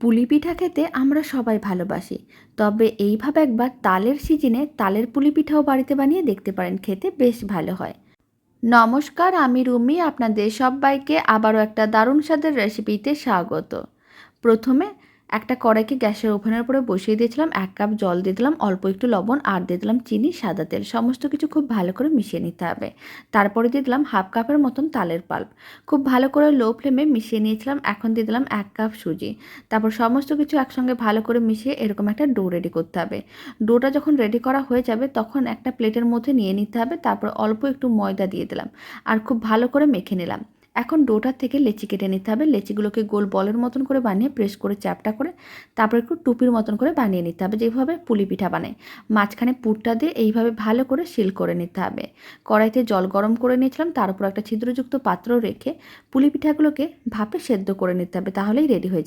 পুলি পিঠা খেতে আমরা সবাই ভালোবাসি। তবে এইভাবে একবার তালের সিজনে তালের পুলি পিঠাও বাড়িতে বানিয়ে দেখতে পারেন, খেতে বেশ ভালো হয়। নমস্কার, আমি রুমি, আপনাদের সবাইকে আবারও একটা দারুণ স্বাদের রেসিপিতে স্বাগত। প্রথমে একটা কড়াইকে গ্যাসের ওভেনের উপরে বসিয়ে দিয়েছিলাম, 1 কাপ জল দিয়ে দিলাম, অল্প একটু লবণ আর দিয়ে দিলাম চিনি, সাদা তেল, সমস্ত কিছু খুব ভালো করে মিশিয়ে নিতে হবে। তারপরে দিয়ে দিলাম 1/2 কাপের মতন তালের পাল্প, খুব ভালো করে লো ফ্লেমে মিশিয়ে নিয়েছিলাম। এখন দিয়ে দিলাম 1 কাপ সুজি। তারপর সমস্ত কিছু একসঙ্গে ভালো করে মিশিয়ে এরকম একটা ডো রেডি করতে হবে। ডোটা যখন রেডি করা হয়ে যাবে তখন একটা প্লেটের মধ্যে নিয়ে নিতে হবে। তারপর অল্প একটু ময়দা দিয়ে দিলাম আর খুব ভালো করে মেখে নিলাম। এখন ডোটার থেকে লেচি কেটে নিতে হবে। লেচিগুলোকে গোল বলের মতন করে বানিয়ে প্রেস করে চ্যাপটা করে তারপর একটু টুপির মতন করে বানিয়ে নিতে হবে, যেভাবে পুলি পিঠা বানায়। মাঝখানে পুরটা দিয়ে এইভাবে ভালো করে সিল করে নিতে হবে। কড়াইতে জল গরম করে নিয়েছিলাম, তার উপর একটা ছিদ্রযুক্ত পাত্র রেখে পুলি পিঠাগুলোকে ভাপে সেদ্ধ করে নিতে হবে, তাহলেই রেডি হয়ে যাবে।